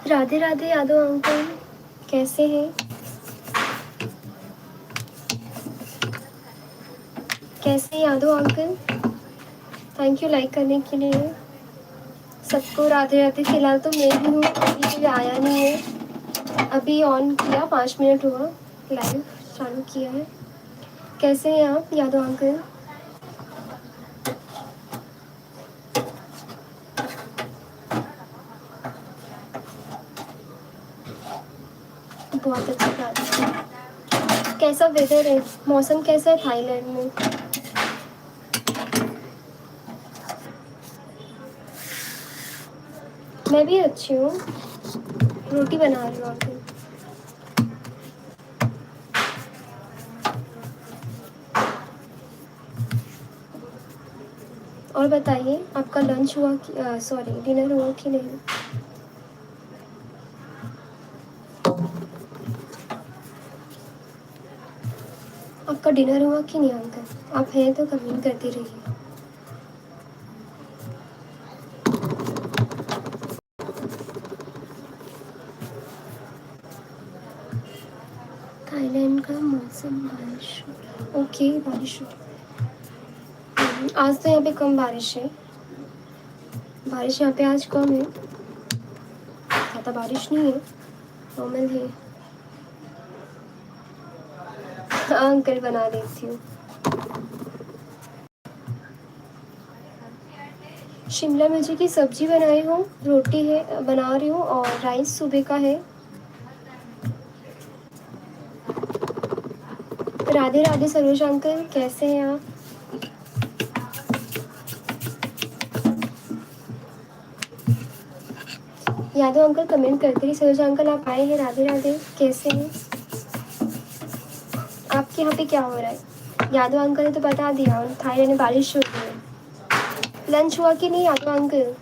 Radhe Radhe Yadav uncle, कैसे हैं? कैसे हैं Yadav uncle? Thank you like करने के लिए। सबको राधे राधे। फिलहाल तो मैं भी हूँ, अभी कोई आया नहीं है। अभी ऑन किया, 5 मिनट हुआ, लाइव चालू किया है। कैसे हैं आप यादव अंकल? बहुत अच्छी बात है। कैसा वेदर है, मौसम कैसा है थाईलैंड में? मैं भी अच्छी हूँ, रोटी बना रही हूँ अभी। और बताइए, आपका लंच हुआ कि सॉरी डिनर हुआ कि नहीं? आपका डिनर हुआ कि नहीं अंकल? आप हैं तो कमेंट करते रहिए। थाईलैंड का मौसम बारिश। ओके, बारिश हो आज तो यहाँ पे कम बारिश है। बारिश यहाँ पे आज कम है, ज़्यादा बारिश नहीं है, नॉर्मल है। हाँ अंकल, बना देती हूँ। शिमला मिर्ची की सब्जी बनाई हूँ, रोटी है बना रही हूँ, और राइस सुबह का है। राधे राधे सरोज अंकल, कैसे हैं आप? यादव अंकल कमेंट करते रहिए। सरोज अंकल आप आए हैं, राधे राधे, कैसे हैं? आपके यहाँ पे क्या हो रहा है? यादव अंकल ने तो बता दिया, थाईलैंड में बारिश हो रही है। लंच हुआ कि नहीं यादव अंकल?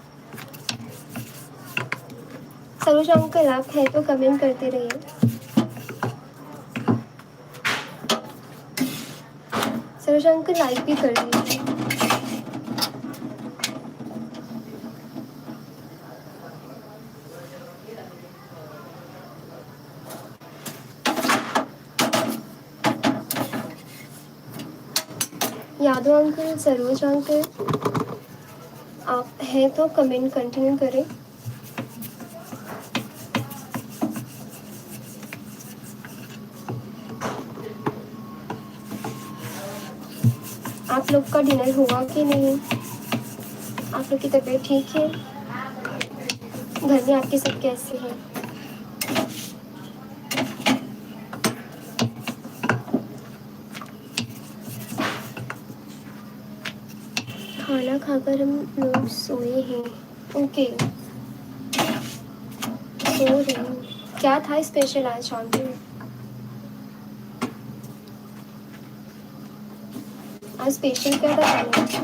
सरोज अंकल आप हैं तो कमेंट करते रहिए। सरोज अंकल लाइक भी कर दीजिए। यादव अंकल, सरोज अंकल, आप हैं तो कमेंट कंटिन्यू करें। आप लोग का डिनर हुआ कि नहीं? आप लोग की तबीयत ठीक है? घर में आपके सब कैसे हैं? खाना खाकर हम लोग सोए हैं। ओके, सो रही हूँ। क्या था स्पेशल आज शाम को? आज स्पेशल क्या था खाने?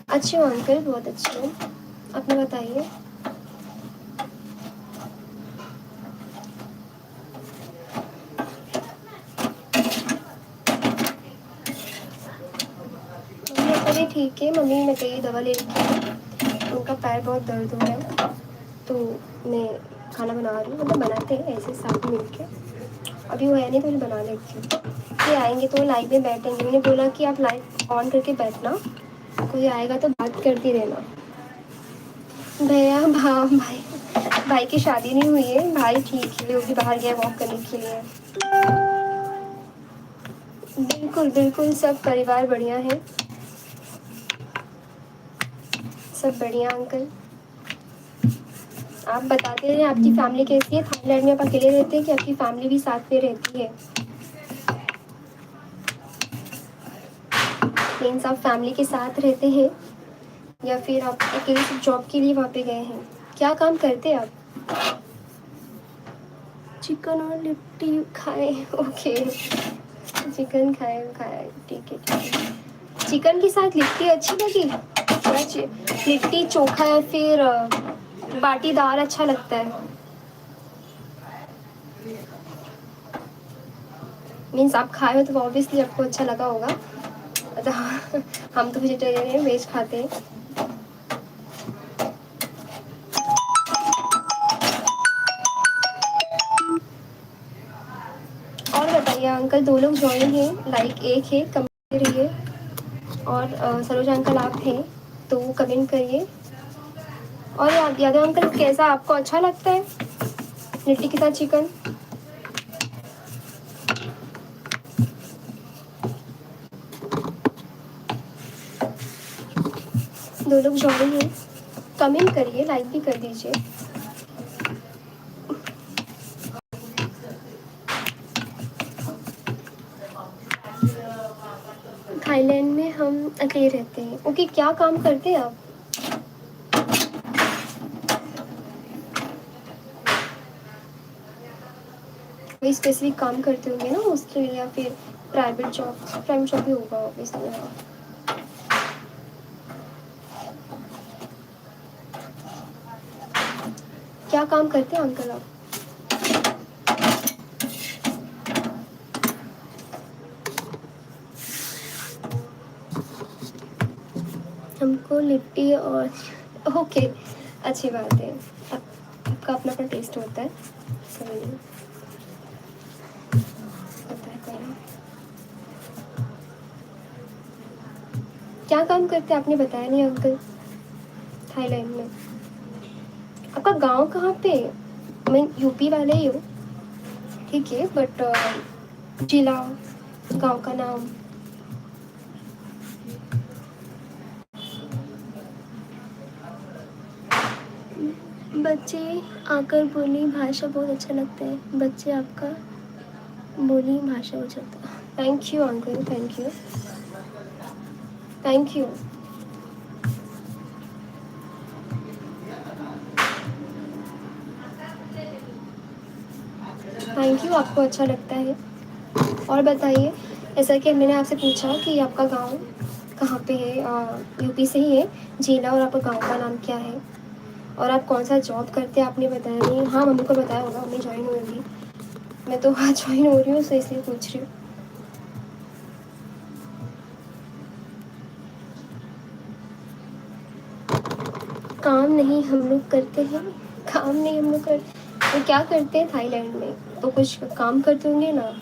अच्छे हो अंकल, बहुत अच्छे हो। अपना बताइए। मम्मी अभी ठीक है, मम्मी मैं गई दवा ले रही, उनका पैर बहुत दर्द हो रहा है, तो मैं खाना बना रही हूँ। मतलब बनाते हैं ऐसे साथ में मिल के। अभी वो है नहीं तो मैं बना लेती हूँ। ये आएंगे तो लाइव में बैठेंगे। मैंने बोला कि आप लाइव ऑन करके बैठना, कोई आएगा तो बात करती रहना। भैया भाई, भाई की शादी नहीं हुई है। भाई ठीक है, वो भी बाहर गया वॉक करने के लिए। बिल्कुल बिल्कुल, सब परिवार बढ़िया है, सब बढ़िया अंकल। आप बताते हैं आपकी फैमिली कैसी है? थाईलैंड में आप अकेले रहते हैं कि आपकी फैमिली भी साथ में रहती है? मीन्स आप फैमिली के साथ रहते हैं या फिर आप अकेले सिर्फ जॉब के लिए वहाँ पे गए हैं? क्या काम करते हैं आप? चिकन और लिट्टी खाए, ओके। चिकन खाए खाए, ठीक है ठीक है। चिकन के साथ लिट्टी अच्छी लगी? लिट्टी चोखा या फिर बाटी दाल अच्छा लगता है? मीन्स आप खाए हो तो ऑब्वियसली आपको अच्छा लगा होगा। अच्छा हम तो वेजिटेरियन हैं, वेज खाते हैं। और बताइए अंकल, 2 लोग ज्वाइन हैं, लाइक एक है कमेंट करिए, और सरोज अंकल आप हैं तो कमेंट करिए। और यादव अंकल, कैसा आपको अच्छा लगता है लिट्टी के साथ चिकन? दो लोग ज्वाइन हैं, कमेंट करिए, लाइक भी कर दीजिए। थाईलैंड में हम अकेले रहते हैं। ओके, क्या काम करते हैं आप? कोई स्पेसिफिक काम करते होंगे ना मोस्टली, या फिर प्राइवेट जॉब भी होगा ऑब्वियसली। हाँ, क्या काम करते हैं अंकल आप? हमको लिट्टी और ओके, अच्छी बात है। आपका अपना अपना टेस्ट होता है, समझ लो, होता है कोई नहीं। क्या काम करते हैं आपने बताया नहीं अंकल थाईलैंड में? आपका गांव कहाँ पे है? मैं यूपी वाले ही हूँ, ठीक है, बट जिला, गांव का नाम? बच्चे आकर बोली भाषा बहुत अच्छा लगता है। बच्चे आपका बोली भाषा बहुत अच्छा। Thank you uncle, thank you, thank you. Thank you, आपको अच्छा लगता है। और बताइए, जैसा कि मैंने आपसे पूछा कि आपका गांव कहाँ पे है, यूपी से ही है, जिला, और आपका गांव का नाम क्या है, और आप कौन सा जॉब करते हैं आपने बताया नहीं। हाँ, मम्मी को बताया होगा, मम्मी ज्वाइन होगी, मैं तो आज ज्वाइन हो रही हूँ, तो इसलिए पूछ रही हूँ। काम नहीं हम लोग करते हैं, काम नहीं हम लोग कर, तो क्या करते हैं थाईलैंड में? तो कुछ काम करते होंगे ना,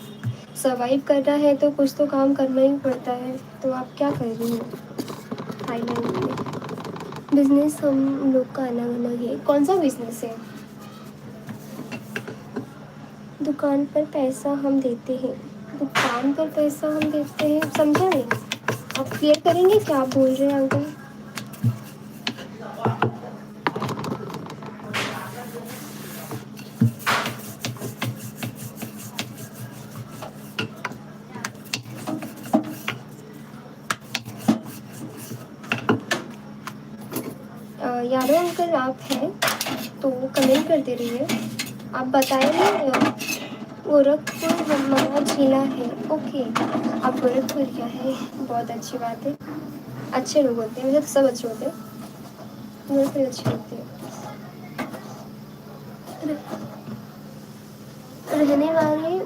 सर्वाइव करना है तो कुछ तो काम करना ही पड़ता है। तो आप क्या कर रही हो थाईलैंड में? बिजनेस हम लोग का अलग अलग है। कौन सा बिजनेस है? दुकान पर पैसा हम देते हैं। दुकान पर पैसा हम देते हैं, समझा नहीं। आप क्लियर करेंगे क्या आप बोल रहे हैं अंकल? यादव अंकल आप हैं तो कमेंट करते रहिए। आप बताए ना, गोरखपुर हमारा जिला है। ओके, आप गोरखपुर क्या है, बहुत अच्छी बात है। अच्छे लोग होते हैं, मुझे तो सब अच्छे होते हैं, गोरखपुर अच्छे होते हैं। रहने वाले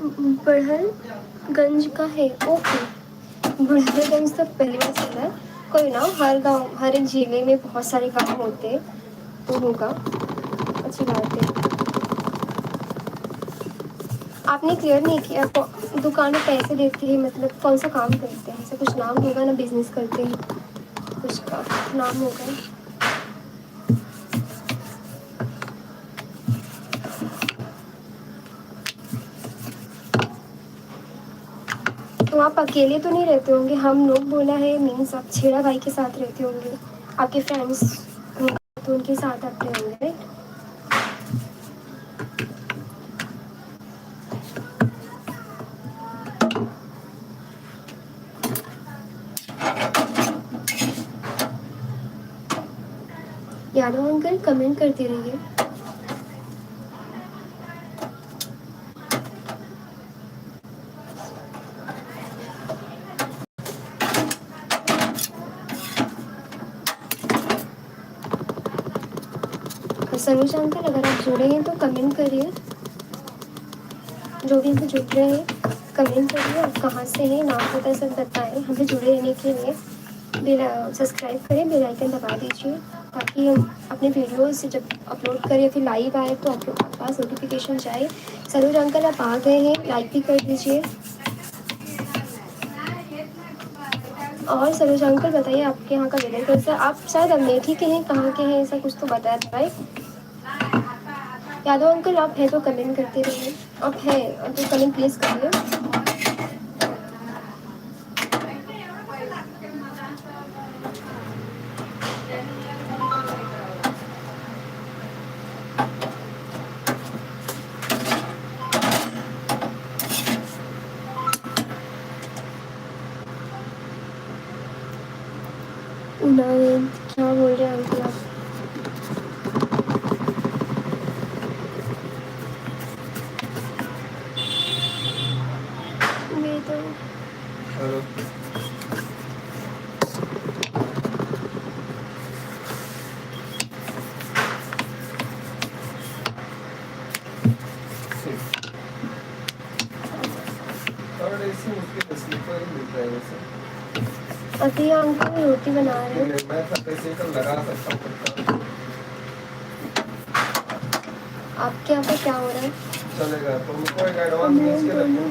बढ़लगंज का है। ओके, बढ़लगंज तो पहली बार सुना है। कोई ना, हर गांव, हर एक जिले में बहुत सारे गांव होते हैं, तो होगा, अच्छी बात है। आपने क्लियर नहीं किया, दुकान में पैसे देते हैं मतलब कौन सा काम करते हैं? ऐसा कुछ नाम होगा ना, बिजनेस करते हैं, कुछ का नाम होगा। तो आप अकेले तो नहीं रहते होंगे? हम लोग बोला है मीन्स आप छेड़ा भाई के साथ रहते होंगे, आपके फ्रेंड्स तो उनके साथ आप रहे होंगे, राइट? यादव अंकल कमेंट करते रहिए। सनुज अंकल अगर आप जुड़े हैं तो कमेंट करिए, जो भी हमसे जुड़ रहे हैं कमेंट करिए आप कहाँ से हैं, नाम पता सब बताएं। हमें जुड़े रहने के लिए सब्सक्राइब करें, बेल आइकन दबा दीजिए ताकि हम अपने वीडियोस जब अपलोड करें फिर लाइव आए तो आपके पास नोटिफिकेशन जाए। सरोज अंकल आप आ गए हैं, लाइक भी कर दीजिए। और सरोज अंकल बताइए आपके यहाँ का वेदर कैसा है? आप शायद अमेठी के हैं, कहाँ के हैं, ऐसा कुछ तो बताया था राइट? यादव अंकल आप हैं तो कमेंट करते रहिए, आप हैं तो कमेंट प्लीज़ करिए। नहीं, क्या बोल रहे हैं अंकल आप? मैं तो अभी अंकल रोटी बना रहे हैं। आपके यहाँ पे क्या हो रहा है? चलेगा तो उनको एक एडवांस भेज के रखो।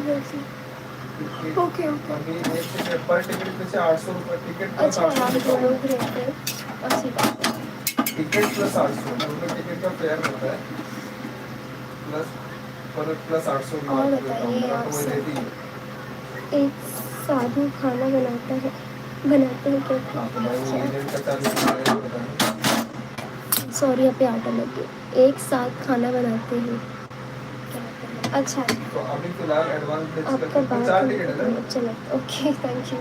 Okay okay. अभी एक टिकट पर टिकट पे 800 रुपये टिकट प्लस अच्छा 800 आप दो लोग रहते हैं, अच्छी बात है। टिकट प्लस 800 मतलब टिकट का फेयर होता है प्लस पर प्लस 800 और बताइए आप तो देती है। एक साधु खाना बनाते हैं क्या? तो भाई वो एजेंट का चार्ज सॉरी यहाँ पे आटा लग गया। एक साथ खाना बनाते हैं। अच्छा तो अभी फिलहाल एडवांस आपका बात 4 टिकट है ना? चलो ओके थैंक यू।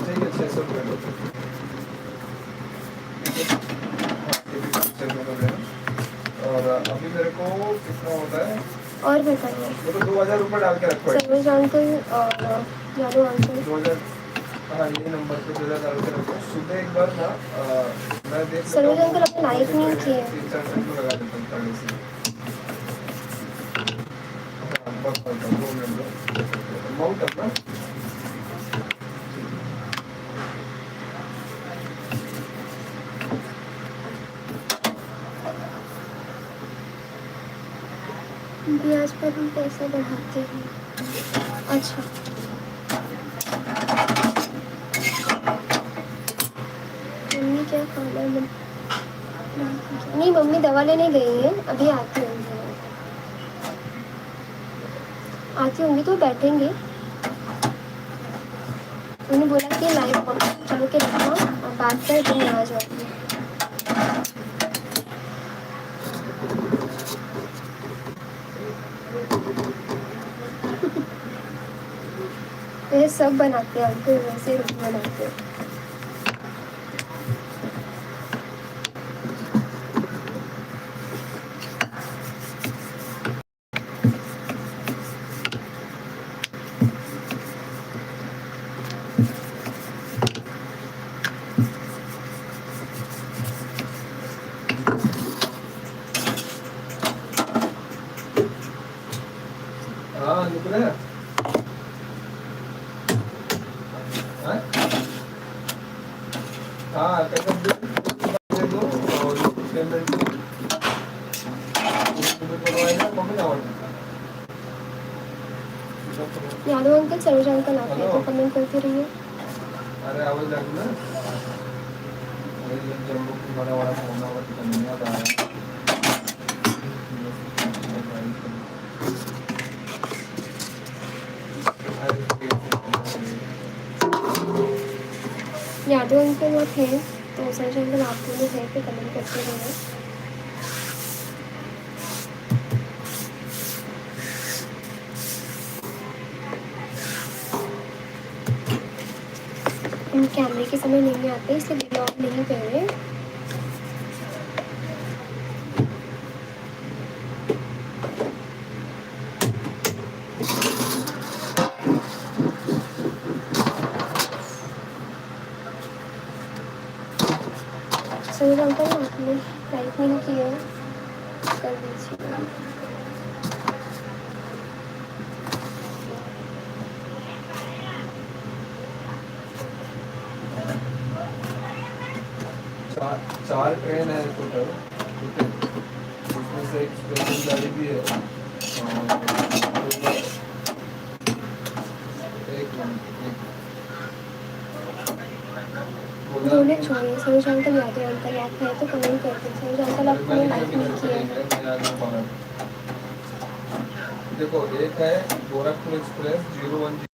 ठीक है 600 रुपये और अभी मेरे को कितना होता है और बताइए। वो तो 2000 रुपये डाल के रखो। सरोज अंकल और यादव अंकल 2000 हाँ ये नंबर पे 2000 डाल के रखो। सुबह एक बार ना मैं देख सरोज अंकल अपने लाइफ नहीं किए। 3-4 सेकंड लगा देता हूँ पहले से। हाँ बस 2 मिनट अमाउंट अपना ब्याज पर हम पैसे बढ़ाते हैं। अच्छा मम्मी क्या खाना नहीं, मम्मी दवा लेने गई है, अभी आती होंगी। आती होंगी तो बैठेंगे। उन्होंने बोला कि लाइव चलो के रखना और बात कर तो मैं आ जाऊँगी। ये सब बनाते हैं अंकल, वैसे रोटी बनाते हैं। हाँ निकले हाँ दे दो और payment Yadav uncle Saroj uncle आते हैं तो कमेंट करते रहिए। अरे आवाज लग ना जम्मू बड़ा बड़ा फोन आवा तो नहीं आता है। यादव अंकल वो थे तो सरोज अंकल आप दोनों थे पे कमेंट करते रहिए। कैमरे के समय नहीं आते इसलिए वीडियो ऑफ नहीं कर रहे। सरोज अंकल आपने लाइक नहीं किया कर दीजिए। चार ट्रेन है टोटल, ठीक है, उसमें से एक स्पेशल गाड़ी भी है। एक मिनट, दोनों छोड़िए, सरोज अंकल याद है, अंकल आप है तो कमेंट करते हैं। सरोज अंकल आपने लाइक नहीं किया है। देखो, एक है गोरखपुर एक्सप्रेस 01।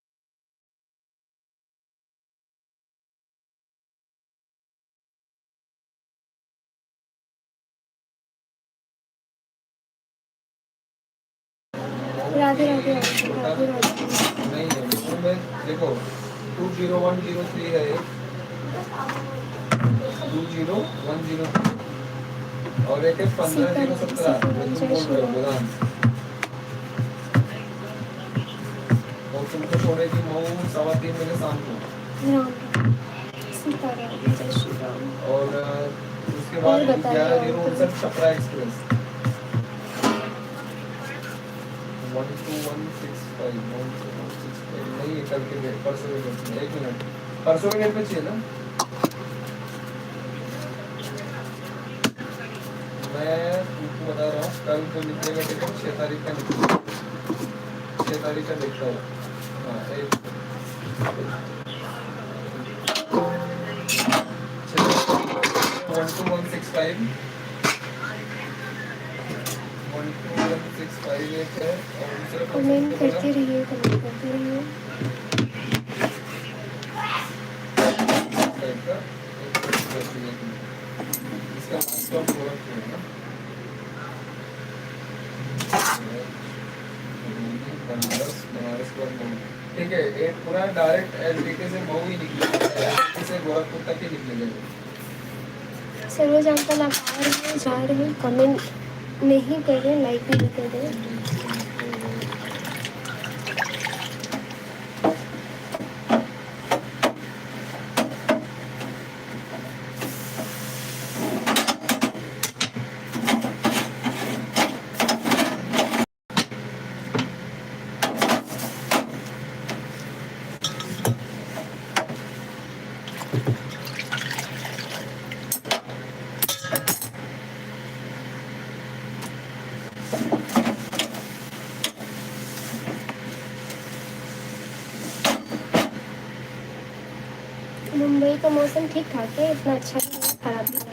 राधे राधे अंकल, राधे राधे। नहीं है उसमें, देखो 20103 है एक, 20103, और एक है 15017 जो तुम बोल रहे हो गोदाम, और तुमको छोड़ेगी मऊ 3:15 शाम को। राम सीताराम, जय श्री राम। और उसके और बाद बताइए 11:59 छपरा एक्सप्रेस 12165 नहीं है, कल के डेट, परसों के डेट में। एक मिनट, परसों के डेट में चाहिए ना? मैं तुमको बता रहा हूँ, कल जो निकलेगा टिकट 6 तारीख का निकलेगा, 6 तारीख का देखता हूँ। हाँ, एक 12165 12165 एक है, और दूसरा कौन सा कमेंट तुमको करते बोला? रहिए, कमेंट करते रहिए। टाइप का इसका स्टॉक गोरखपुर है ना, बनारस, बनारस के बाद मऊ, ठीक है। एक पूरा डायरेक्ट एलटीटी से मऊ ही निकलेगा, एलटीटी से गोरखपुर तक ही निकलेगा। सरोज अंकल आप आ रहे हैं, जा रहे हैं, कमेंट नहीं कर रहे, लाइक भी नहीं कर रहे। मुंबई का मौसम ठीक ठाक है, इतना अच्छा नहीं है, खराब भी नहीं।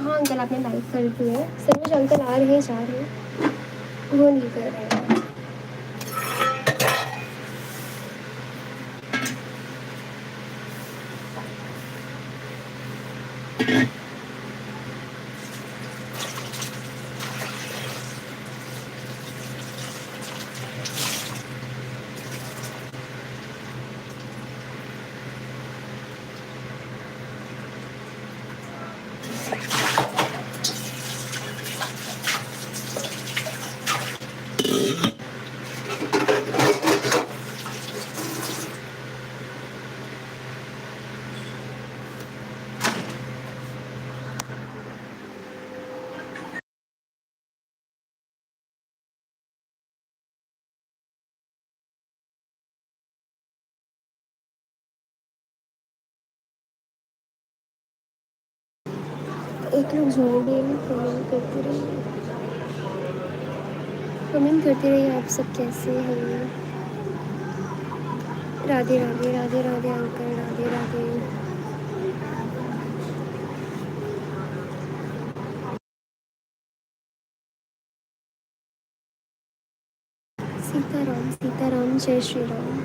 हाँ अंकल आपने लाइक कर दिया है। सरोज अंकल आ रहे हैं, जा रहे हैं, वो नहीं कर रहे हैं। एक लोग जोड़ रहे हैं, कमेंट करते रहिए, कमेंट करते रहिए। आप सब कैसे हैं? राधे राधे, राधे राधे अंकल, राधे राधे। सीताराम सीताराम, जय श्री राम।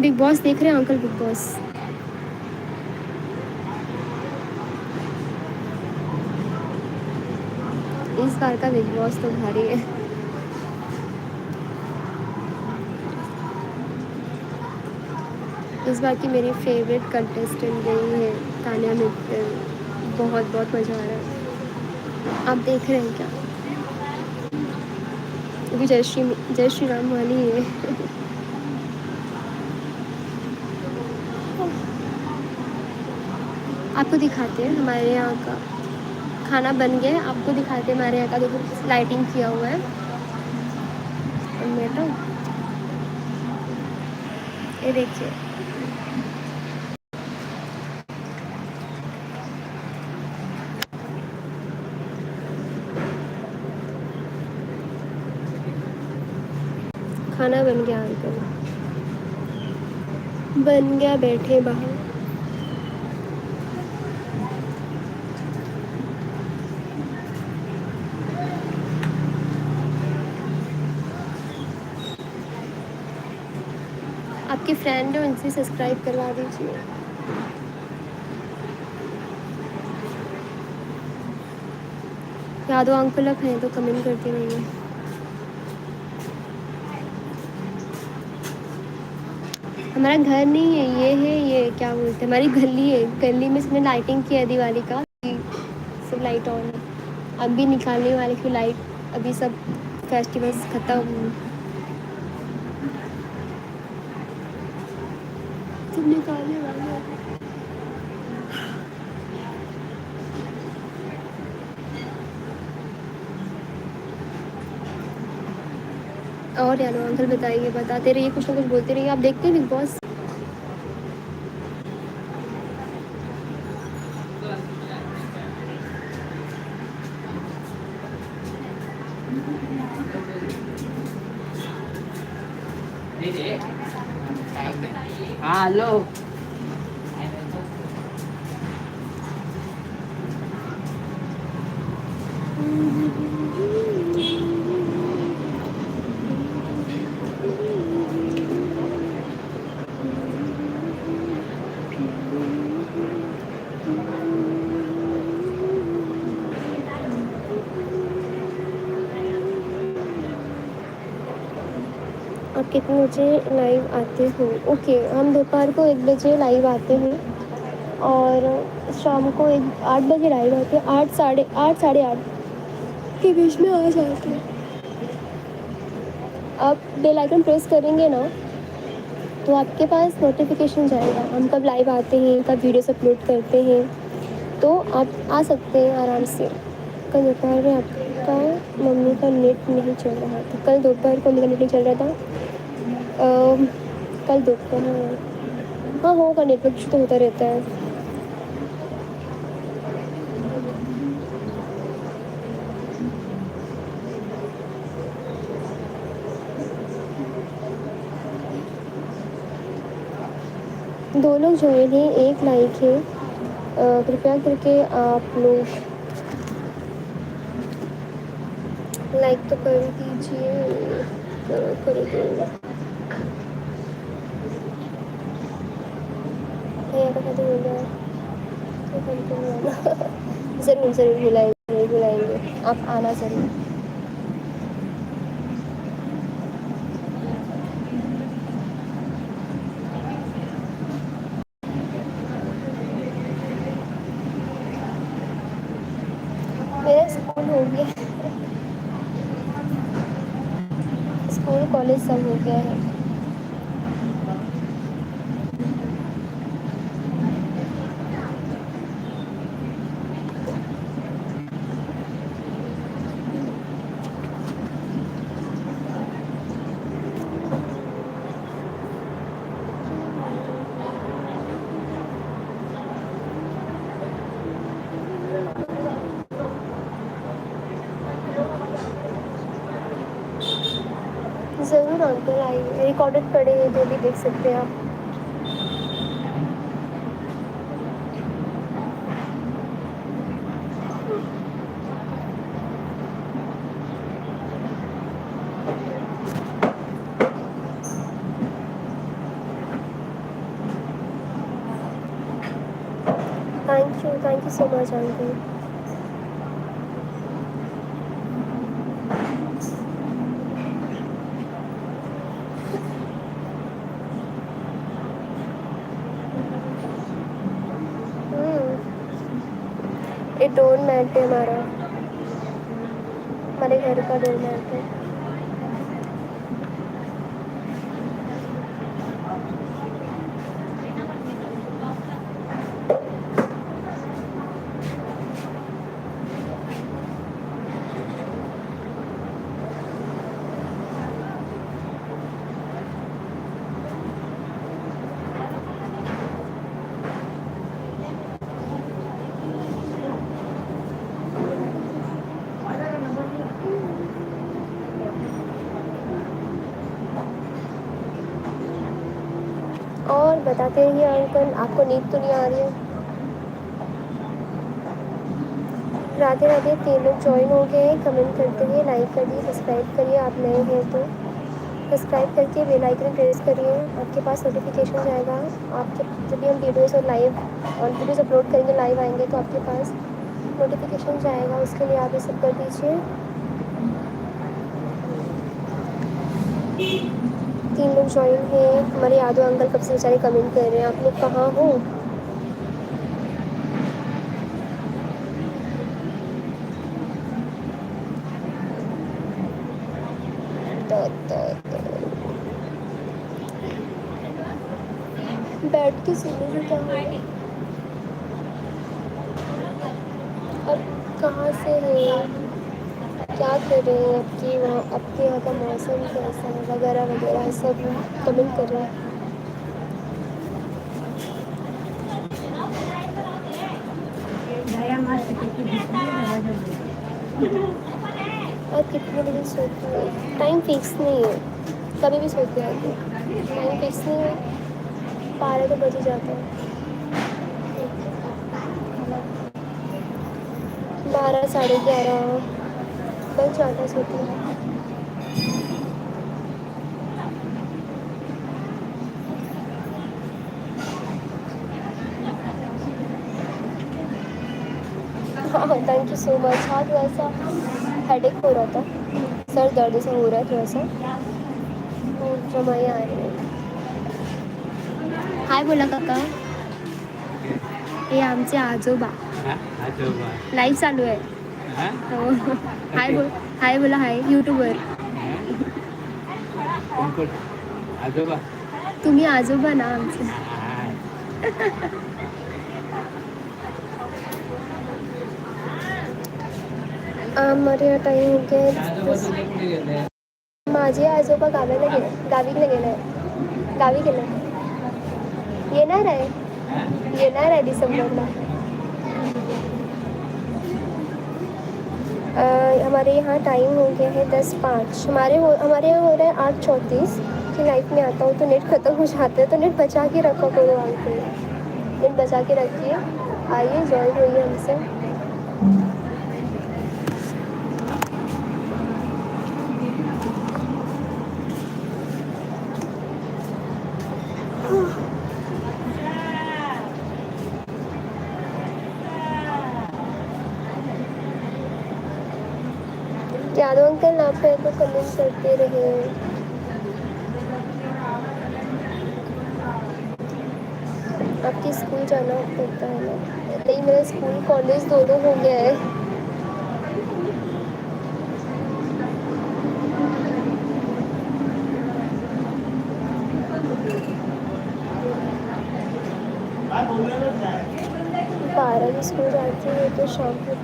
बिग बॉस देख रहे हैं अंकल? बिग बॉस इस बार का बिग बॉस तो भारी है। इस बार की मेरी फेवरेट कंटेस्टेंट रही है तान्या मित्तल। बहुत बहुत मज़ा आ रहा है। आप देख रहे हैं क्या? अभी जय श्री राम वाली है। आपको दिखाते हैं हमारे यहाँ का खाना बन गया है। आपको दिखाते हैं हमारे यहाँ का, देखो लाइटिंग किया हुआ है। बेटा ये देखिए, खाना बन गया अंकल, बन गया, बैठे बाहर। आपके फ्रेंड है उनसे सब्सक्राइब करवा दीजिए। यादव अंकल आप हैं तो कमेंट करते रहिए। हमारा घर नहीं है ये, है ये क्या बोलते हैं, हमारी गली है। गली में इसने लाइटिंग की है दिवाली का, सब लाइट ऑन है। अब भी निकालने वाले की लाइट, अभी सब फेस्टिवल्स ख़त्म, सब निकालने वाले हैं। और यादव अंकल बताइए, बताते रहिए, कुछ ना कुछ बोलते रहिए। आप देखते हैं बिग बॉस? हाँ हेलो। आप कितने बजे लाइव आते हो? ओके, हम दोपहर को 1 बजे लाइव आते हैं और शाम को 8 बजे लाइव आते हैं। 8 साढ़े 8 के बीच में आ जाते हैं। आप बेल आइकन प्रेस करेंगे ना तो आपके पास नोटिफिकेशन जाएगा, हम कब लाइव आते हैं, कब वीडियोस अपलोड करते हैं, तो आप आ सकते हैं आराम से। कल दोपहर में आपका मम्मी का नेट नहीं चल रहा था, कल दोपहर को मम्मी का नेट नहीं चल रहा था। कल दोपहर, हाँ होगा, नेटवर्क इशू तो होता रहता है। दो लोग ज्वाइन हैं, एक लाइक है। कृपया करके आप लोग लाइक तो कर दीजिए। करो भैया का खाते हो गया तो हमको बुलाना। ज़रूर ज़रूर बुलाएंगे, बुलाएंगे, आप आना ज़रूर। मेरा स्कूल हो गया, स्कूल कॉलेज सब हो गया है। ज़रूर अंकल आइए, रिकॉर्डेड पड़े हैं जो भी देख सकते हैं आप। Thank you so much uncle. ये डोर मैट है हमारा, हमारे घर का डोर मैट है। और बताते रहिए अंकल, आपको नींद तो नहीं आ रही है? राधे राधे। 3 लोग ज्वाइन हो गए हैं, कमेंट करते हुए लाइक करिए, सब्सक्राइब करिए, आप नए हैं तो सब्सक्राइब करके बेल आइकन प्रेस करिए, आपके पास नोटिफिकेशन जाएगा। आपके जब भी हम वीडियोस और वीडियोस अपलोड करेंगे, लाइव आएंगे तो आपके पास नोटिफिकेशन जाएगा, उसके लिए आप ये सब कर दीजिए। 3 लोग ज्वाइन हैं। हमारे यादव अंकल कब से बेचारे कमेंट कर रहे हैं, आप लोग कहाँ हो? बैठ के सुनो जो क्या हो। अब कहाँ से है, क्या कर रहे हैं, आपके यहाँ का मौसम कैसा है वगैरह वगैरह सब कमेंट कर रहे हैं। और कितने बजे सोते हैं? टाइम फिक्स नहीं है, कभी भी सोते हैं, टाइम फिक्स नहीं है। 12 तो बज ही जाता है, 12 साढ़े 11 बज जाता है सोते हैं। हाँ, थैंक यू सो मच। हाँ, थोड़ा सा हेडेक हो रहा था, सर दर्द सा हो रहा है थोड़ा सा, तो जमाई आ रही है। हाय बोला काका, हे आमचे आजोबा, लाईव्ह चालू आहे। हो. हाय बोला, हाय यूट्यूबवर। आजोबा तुम्ही आजोबा ना आमचे। हमारे टाइम हो गया। माझे आजोबा गावी गेले, येणार आहे डिसेंबरला। हमारे यहाँ टाइम हो गया है 10:05। हमारे यहाँ हो रहा है 8:34 कि नाइट में आता हूँ तो नेट ख़त्म हो जाता है, तो नेट बचा के रखा करो अंकल, नेट बचा के रखिए। आइए ज्वाइन होइए हमसे। यादव अंकल आप मेरे को कमेंट करते रहे। आपकी स्कूल जाना पड़ता है ना? नहीं, मेरा स्कूल कॉलेज दोनों हो गया है। बारह की स्कूल जाती है तो शाम को।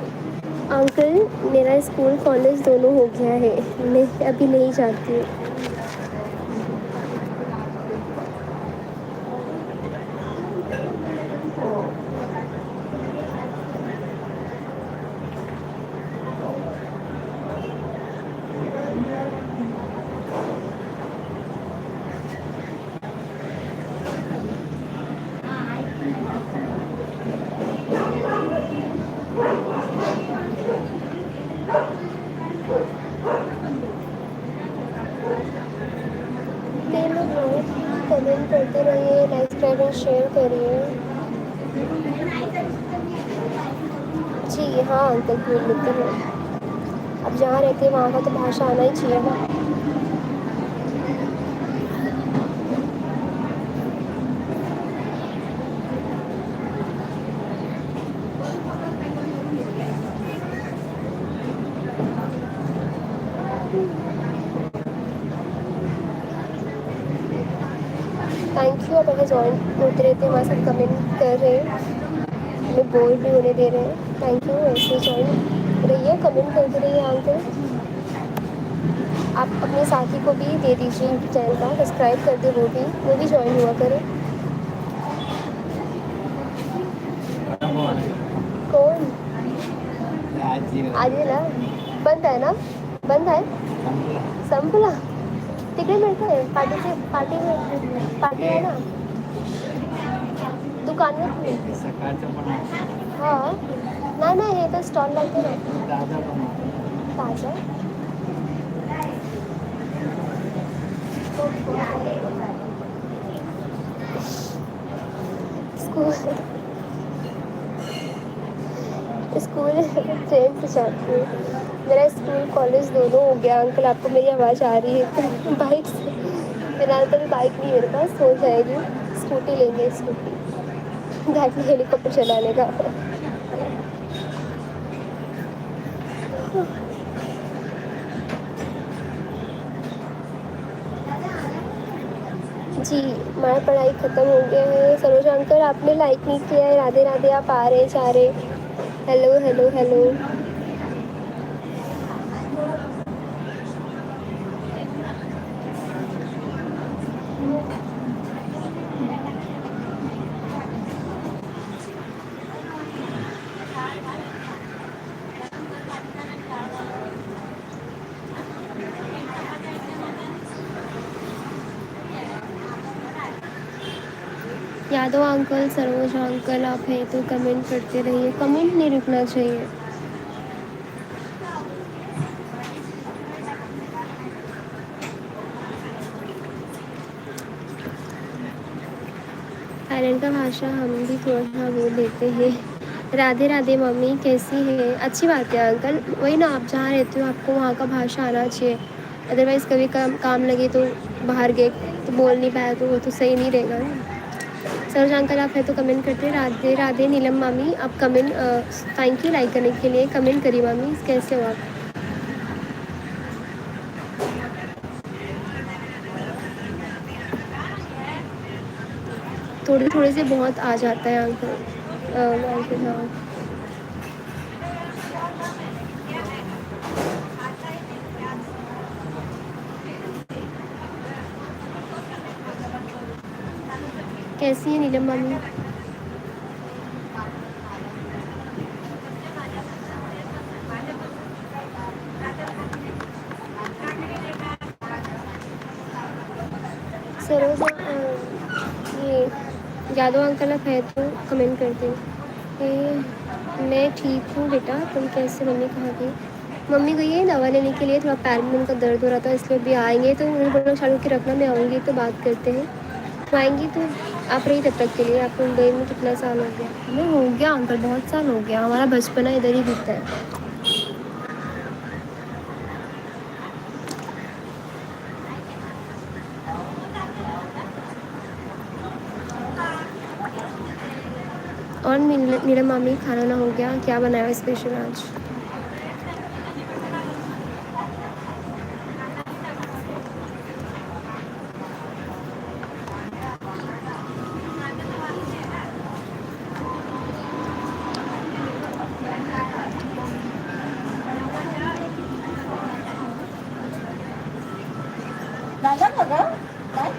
अंकल मेरा स्कूल कॉलेज दोनों हो गया है, मैं अभी नहीं जाती हूँ। कमेंट करते रहिए, लाइक करिए, शेयर करिए। जी हाँ अंकल, बोल लेते हैं। अब जहाँ रहते हैं वहाँ का तो भाषा आना ही चाहिए ना। थैंक यू, आप ऐसे जॉइन होते रहते हैं, हमारे साथ कमेंट कर रहे हैं, हमें बोर भी होने दे रहे हैं। थैंक यू, ऐसे जॉइन रहिए, कमेंट करते रहिए अंकल। आप अपने साथी को भी दे दीजिए यूट्यूब चैनल का, सब्सक्राइब कर दे, वो भी ज्वाइन हुआ करें। कौन? आज ना बंद आहे ना, बंद आहे, संपला, तिकडे मिळतं आहे पार्टी आहे ना दुकानात मिळते सकाळचं पण आहे. हां, नाही नाही, हे तर स्टॉल लागते ना ताजा पण आहे. ताजा। स्कूल स्कूल ट्रेन से जाती हूँ, मेरा स्कूल कॉलेज दोनों हो गया। अंकल आपको मेरी आवाज़ आ रही है बाइक से? फिलहाल तो अभी बाइक नहीं मेरे पास, हो जाएगी, स्कूटी लेंगे, स्कूटी घाटी हेलीकॉप्टर चलाने का। जी, हमारा पढ़ाई ख़त्म हो गया है। सरोज अंकल आपने लाइक नहीं किया है, राधे राधे, आप आ रहे जा रहे, hello hello hello. Yadav uncle, Saroj uncle, आप हैं तो कमेंट करते रहिए, कमेंट नहीं रुकना चाहिए। थाईलैंड का भाषा हम भी थोड़ा सा बोल लेते हैं। राधे राधे मम्मी, कैसी है? अच्छी बात है अंकल, वही ना, आप जहाँ रहते हो आपको वहाँ का भाषा आना चाहिए, अदरवाइज़ कभी काम लगे तो बाहर गए तो बोल नहीं पाया तो वो तो सही नहीं रहेगा ना। सरोज अंकल आप है तो कमेंट करते हैं, राधे राधे। नीलम मामी आप कमेंट, थैंक यू लाइक करने के लिए, कमेंट करिए मामी, कैसे हो आप? थोड़े थोड़े से बहुत आ जाता है अंकल, अंकल हाँ। कैसी है नीलम मामी? सरोज ये यादव अंकल आप है तो कमेंट करते हैं। मैं ठीक हूँ बेटा, तुम कैसे? मम्मी कहाँ गई? मम्मी गई है दवा लेने के लिए, थोड़ा पैर में उनका दर्द हो रहा था इसलिए अभी आएंगे, तो उन्हें बोला चालू के रखना, मैं आऊँगी तो बात करते हैं। तो आएंगी तो आप रही तब तक के लिए। आपको मुंबई में कितना साल हो गया? हमें हो गया अंकल, बहुत साल हो गया, हमारा बचपना इधर ही बीता है। और नीलम मामी खाना ना हो गया, क्या बनाया स्पेशल आज? दादा बघा काय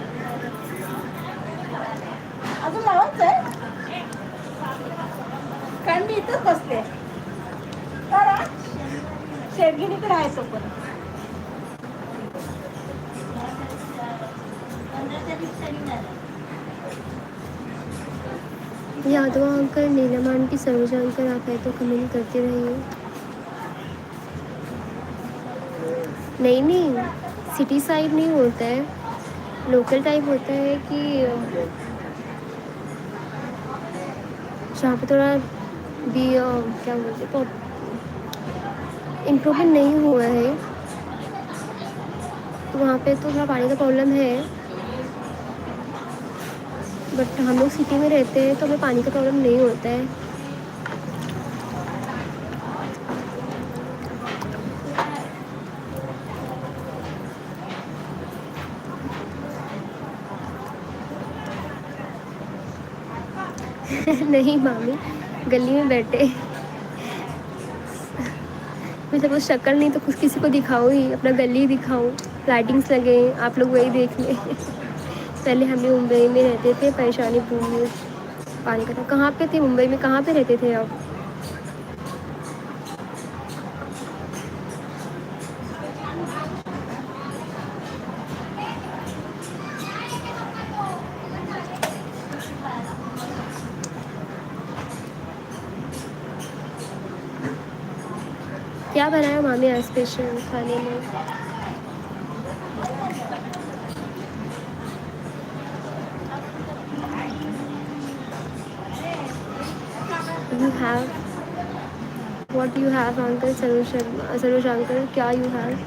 अजून लावायचं आहे, कारण मी इथंच बसले तर शेडगिणीकडे आहे तो पण यादव अंकल, नीलम आंटी, सरोज अंकल आप है तो कमेंट करते रहिए। नहीं नहीं, सिटी साइड नहीं होता है, लोकल टाइप होता है कि जहाँ पे थोड़ा भी क्या बोलते तो इम्प्रूवमेंट नहीं हुआ है, तो वहाँ पे तो थोड़ा पानी का प्रॉब्लम है, बट हम लोग सिटी में रहते हैं तो हमें पानी का प्रॉब्लम नहीं होता है। नहीं मामी, गली में बैठे। मैं सपोज शक्ल नहीं तो कुछ किसी को दिखाऊँ ही, अपना गली दिखाऊँ, लाइटिंग्स लगे, आप लोग वही देख लें। पहले हम भी मुंबई में रहते थे, परेशानी पूरी पानी का था। कहाँ पे थे मुंबई में, कहाँ पे रहते थे आप? क्या बनाया मामी आज स्पेशल खाने में? You have what you have uncle Saroj uncle, क्या यू हैव?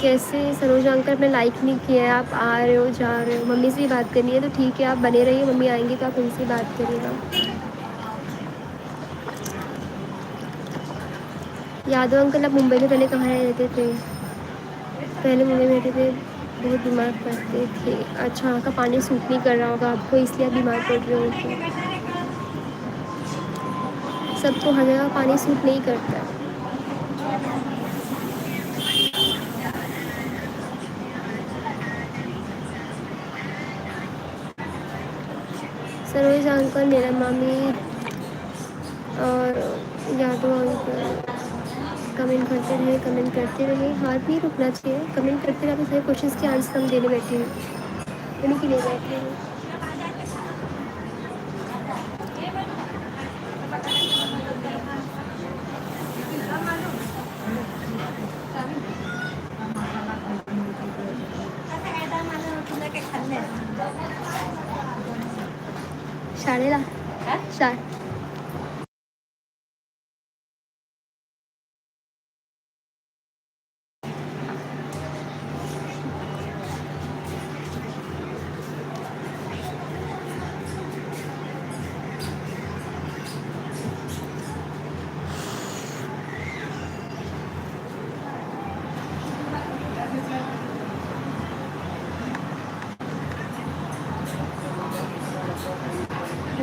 कैसे सरोज अंकल, मैं लाइक नहीं किया है, आप आ रहे हो जा रहे हो, मम्मी से ही बात करनी है तो ठीक है, आप बने रहिए, मम्मी आएंगी तो आप उनसे बात करिएगा। यादव अंकल, आप मुंबई में पहले कहाँ रहते थे? पहले मुंबई में रहते थे, बहुत बीमार पड़ते थे। अच्छा, वहाँ का पानी सूट नहीं कर रहा होगा आपको, इसलिए आप बीमार पड़ रहे हो। सबको हर जगह पानी सूट नहीं करता। सरोज अंकल, मेरा मामी और यादव अंकल कमेंट करते रहे, कमेंट करते रहे, हाथ नहीं रुकना चाहिए, कमेंट करते रहे। सारे क्वेश्चंस के आंसर हम देने बैठे हैं, उन्हीं के लिए बैठे हैं। शाळेला शा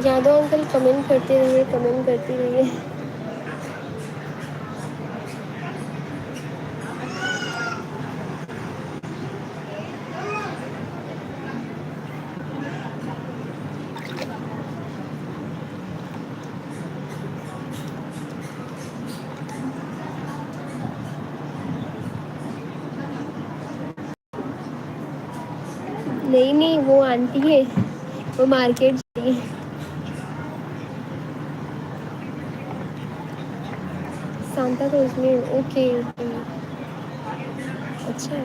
यादव अंकल, कमेंट करते रहिए, कमेंट करते रहिए। नहीं नहीं, वो आंटी है, वो मार्केट जाती है। सांता क्लॉज में, ओके ओके। अच्छा,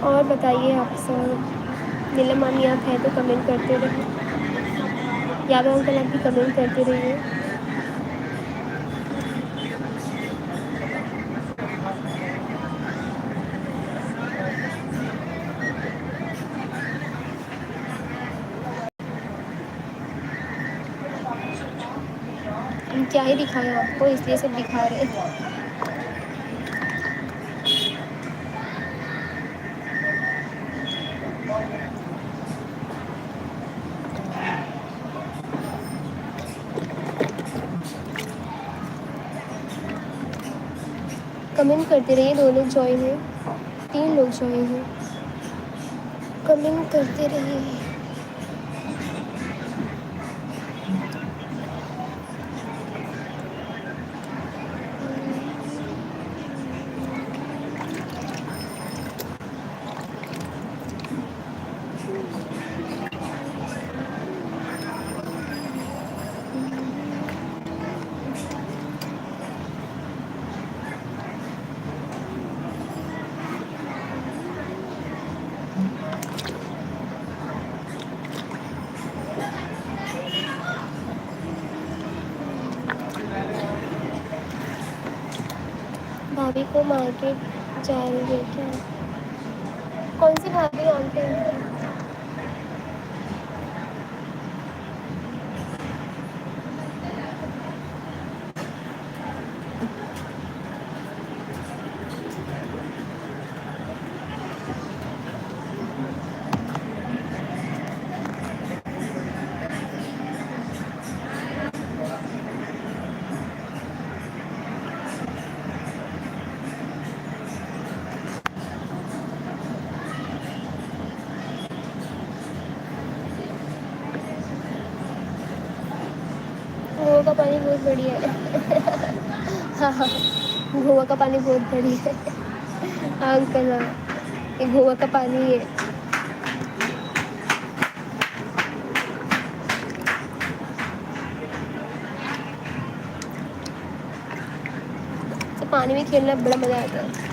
और बताइए आप सब। नीलम मामी आप हैं तो कमेंट करते रहिए, यादव अंकल आप भी कमेंट करते रहिए। हम क्या ही दिखाएं आपको, इसलिए सब दिखा रहे हैं। कमेंट करते रहिए, 2 लोग ज्वाइन हैं, 3 लोग ज्वाइन हैं, कमेंट करते रहिए। भाभी को मार्केट जा रही है क्या? कौन सी भाभी आंटी? गोवा का पानी बहुत बढ़िया है। हाँ हाँ, गोवा का पानी बहुत बढ़िया है। हाँ अंकल, हाँ ये गोवा का पानी है। तो पानी में खेलना बड़ा मज़ा आता है।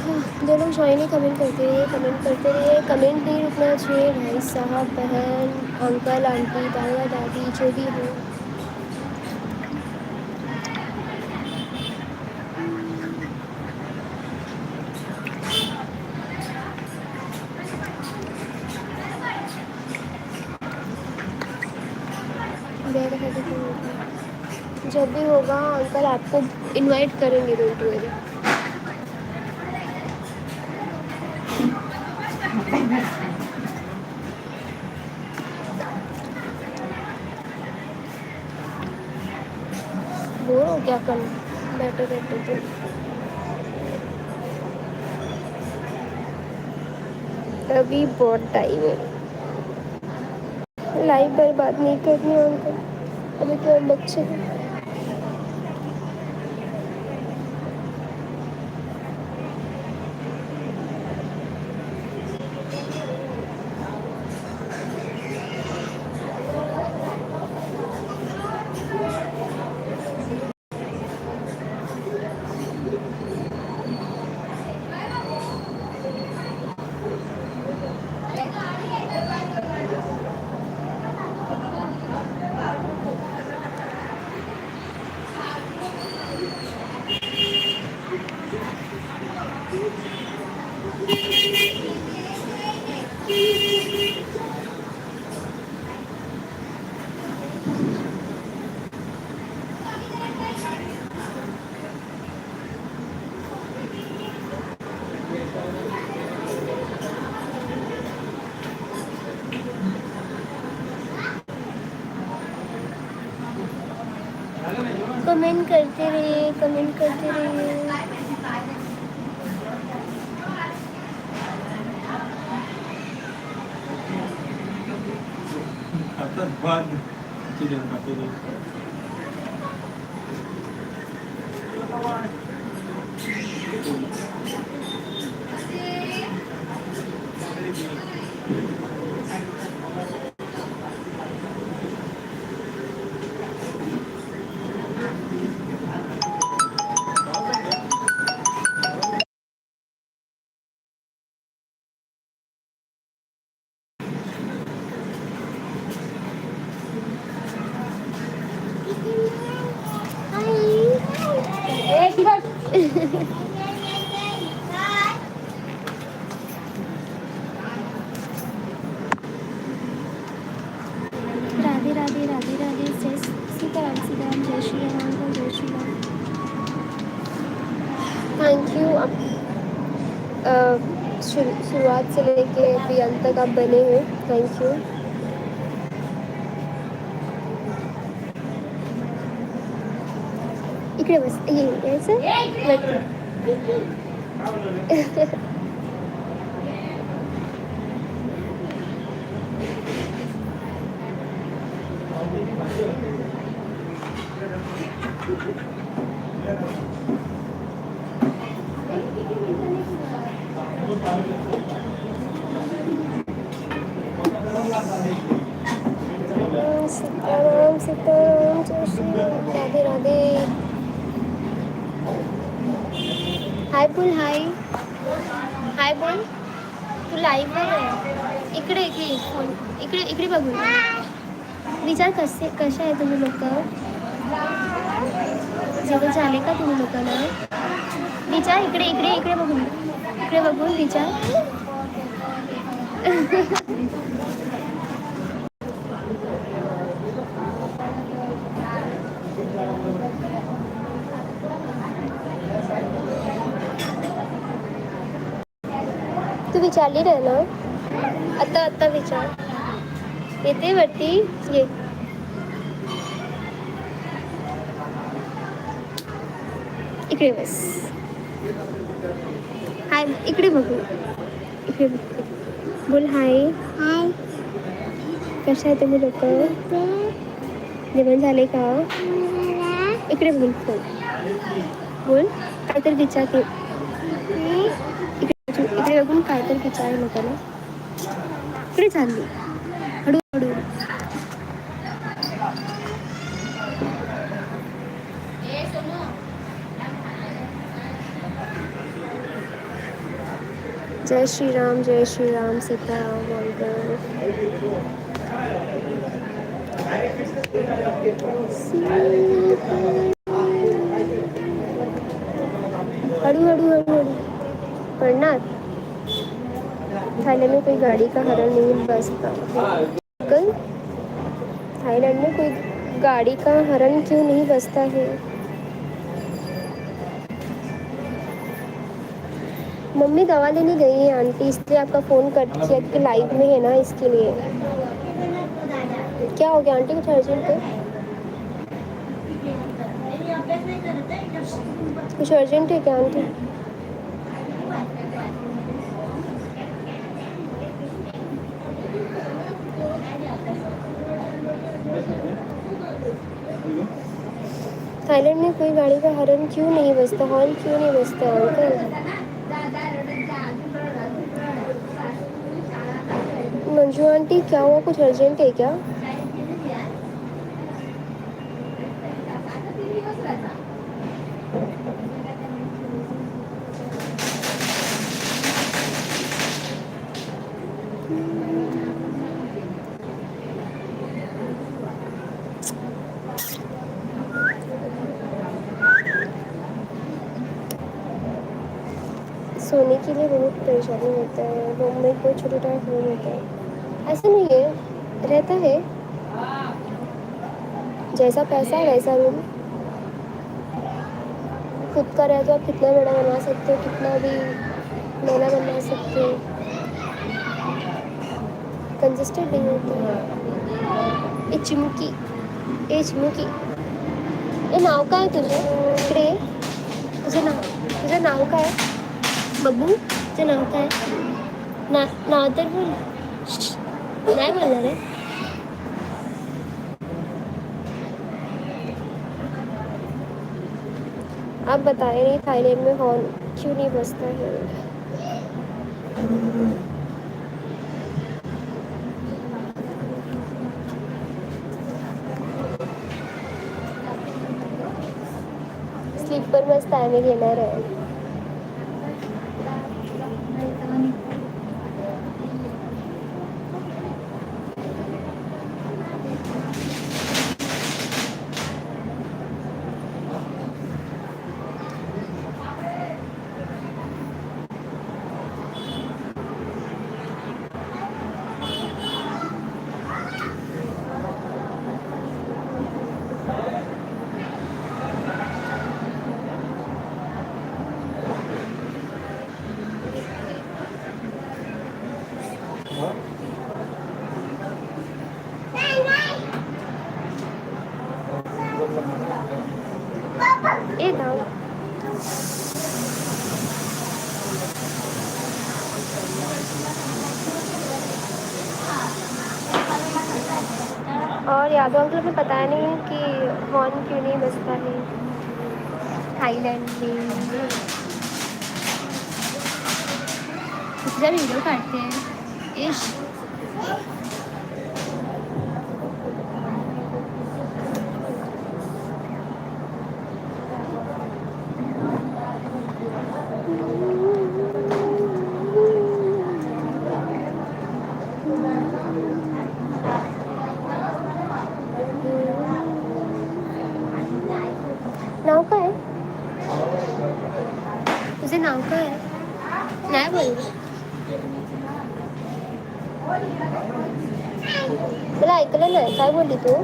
हाँ, जो लोग ज्वाइन ही कमेंट करते रहिए, कमेंट करते रहिए। कमेंट नहीं रुकना चाहिए भाई साहब, बहन, अंकल, आंटी, दादा दादी, जो भी हो। जब भी होगा अंकल आपको इनवाइट करेंगे, डोंट वरी। बोर हो क्या करना, बैठे बैठे तो। अभी बहुत टाइम है, लाइफ बर्बाद नहीं करनी है अंकल, अभी तो हम बच्चे हैं। कमेंट करते रहिए, कमेंट करते रहिए। बाद चीजें खाते रहिए। राधे राधे राधे राधे, जय सीताराम, सीताराम, जय श्री राम, जय श्री राम। Thank you. शुरुआत से लेके अभी अंत तक आप बने हो, थैंक यू। इकडे बस, ये ऐसे सीताराम, सीताराम, जय श्री राम, राधे राधे। हाय बोल, हाय हाय बोल। तू लाईव्ह आहे? इकडे इकडे फोन, इकडे इकडे बघू. विचार कसे आहे तुम्ही लोक? जेवण झाले का तुम्ही लोकांना? विचार इकडे इकडे इकडे बघून, इकडे बघून विचार. तू विचारली नाही ना? आता आता विचार. येते वरती ये. इकडे बस. हाय इकडे बघू. इकडे बघ. बोल हाय. हाय. कशा आहे तुम्ही लोक? जेवण झाले का? इकडे बोल फोन. बोल काहीतरी विचारते. इकडे बघून काहीतरी विचार लोकांना. इकडे चालली हळूहळू. जय श्री राम सीताराम बोलकर. हळू हळू हळू हळू पढ़ना. थाईलैंड में कोई गाड़ी का हॉर्न नहीं बजता. कल थाईलैंड में कोई गाड़ी का हॉर्न क्यों नहीं बजता है? मम्मी दवा लेने गई है आंटी, इसलिए आपका फ़ोन कट किया कि लाइव में है ना, इसके लिए. क्या हो गया आंटी? कुछ अर्जेंट है? कुछ अर्जेंट है क्या आंटी? थाईलैंड में कोई गाड़ी का हॉर्न क्यों नहीं बजता? हॉर्न क्यों नहीं बजता अंकल? मंजू आंटी क्या हुआ? कुछ अर्जेंट है क्या? सोने के लिए बहुत परेशानी होता है. रूम में कोई छोटा छोटा रूम होता है. ऐसा नहीं है, रहता है. जैसा पैसा वैसा रूम. खुद का रहे तो आप कितना बड़ा बना सकते हो, कितना भी महंगा बना सकते हो. कंजस्टेड नहीं होता है. ए चिमुकी, ए चिमुकी, ए नाव का है तुझे? इकडे तुझं नाव काय आहे? बब्बू तुझं नाव काय? नाव तर बोल. नाही बोलणार आहे. आप बताए नहीं थाईलैंड में हॉर्न क्यों नहीं बजता है? स्लीपर मस्त आहे, मी घेणार आहे. ए नाव और यादव अंकल ने बताया नहीं कि हॉर्न क्यों नहीं बजता है थाईलैंड में. तुझा वीडियो काढते हैं. इश मला ऐकलं नाही, काय बोलली तू?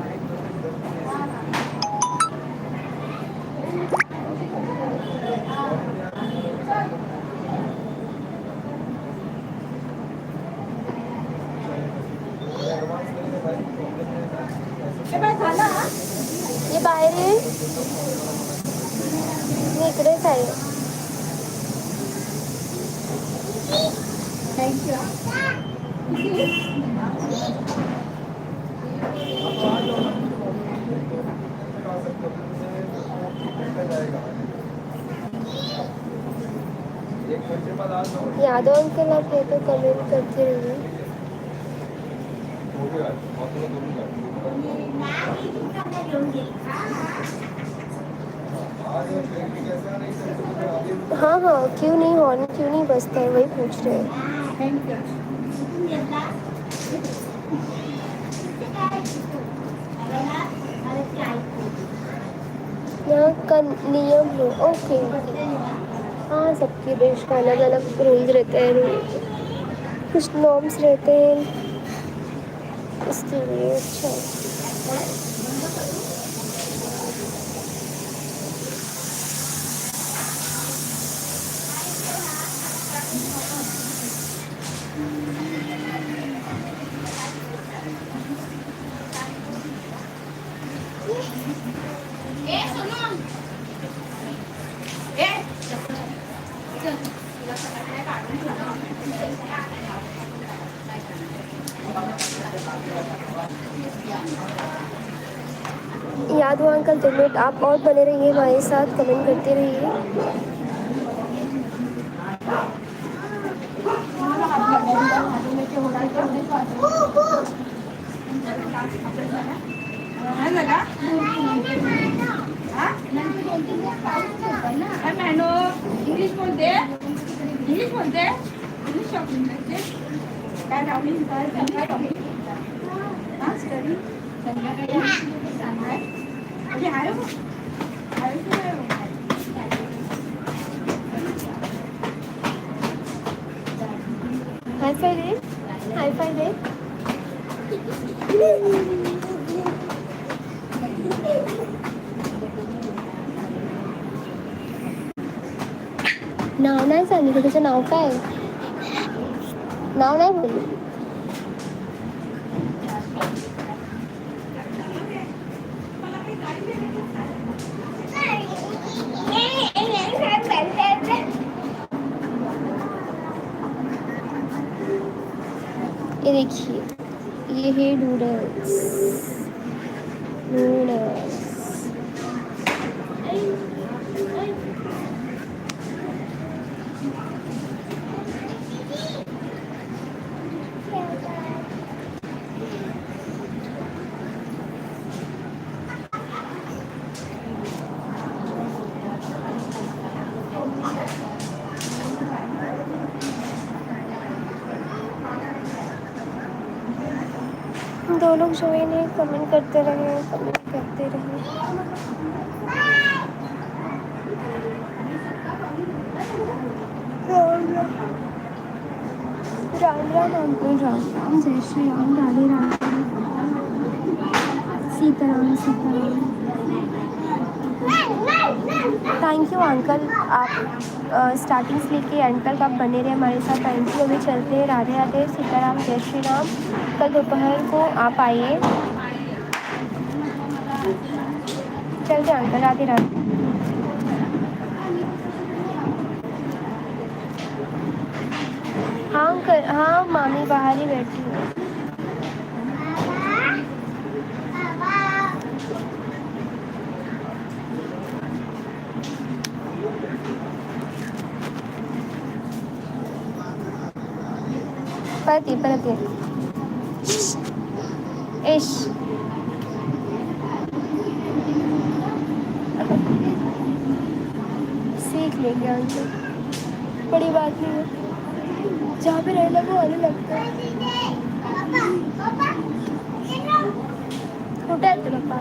हे बाय झालं हा? ये बाहेर ये, मी इकडेच आहे. थँक्यू. एक घंटे बाद आ जाओ। यादव अंकल आप है तो कमेंट करते रहिए. हो गया, और थोड़ा दूर कर। आज ट्रेन में कैसा नहीं सकते आगे। हाँ हाँ, क्यों नहीं, हॉर्न क्यों नहीं बजता है, वही पूछ रहे हैं. थँक्यू. यहाँ का नियम है. Okay okay. हाँ, सबके देश का अलग अलग रूल्स रहते हैं, कुछ नॉर्म्स रहते हैं, इसके लिए. अच्छा, याद हुआ अंकल 2 मिनट आप और बने रहिए हमारे साथ, कमेंट करते रहिए. काय झाला? हा? काय मॅनो? इंग्लिश बोलते? इंग्लिश बोलते? इंग्लिश शॉपिंग करते? काय लावली? काय लावली? हा, स्टडी? संध्याकाळी सांगणार? अरे आहे हो. आहे की नाही हो? हाय फाय दे, हाय फाय दे. नाव नाही सांगितलं, तुझं नाव काय? नाव नाही बोलली. ये देखिए, ये है नूडल्स. नूडल्स. दो लोग जो है कमेंट करते रहे, कमेंट करते रहे. राम राम अंकुल, राम राम, जय Shri Ram, Radhe Radhe, Sitaram Sitaram. Thank you uncle, आप स्टार्टिंग से लेके एंड तक आप बने रहे हमारे साथ. Thank you. अभी चलते हैं. राधे राधे, सीताराम, जय श्री राम. कल दोपहर को आप आइए. चलते अंकल, राधे राधे. हाँ अंकल, हाँ मामी बाहर ही बैठी है. परत ये. इश सीख लेंगे अंकल, बड़ी बात नहीं है. जहाँ पे रहना वो आने लगता है. कुठे आहे तुला पप्पा?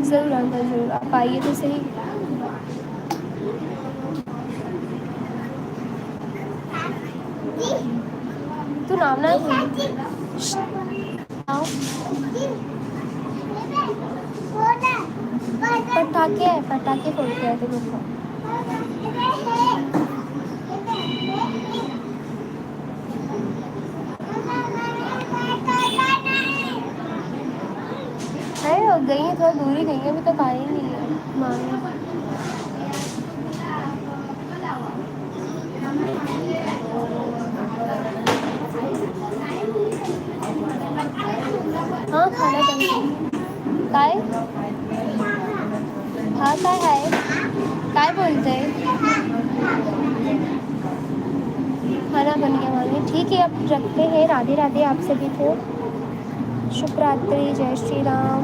ज़रूर अंकल, ज़रूर आप आइए तो सही. नाम ना भूल। आओ। पटाखे है, पटाखे फोड़ते हैं तुम लोग। है और गई है, थोड़ा दूर ही गई है, अभी तक आई नहीं है मामी। हाँ खाना बन गया। काय हाँ काय है, काय बोलते हैं। खाना बन गया मामी, ठीक है अब रखते हैं। राधे राधे आप सभी को, शुभ रात्रि, जय श्री राम।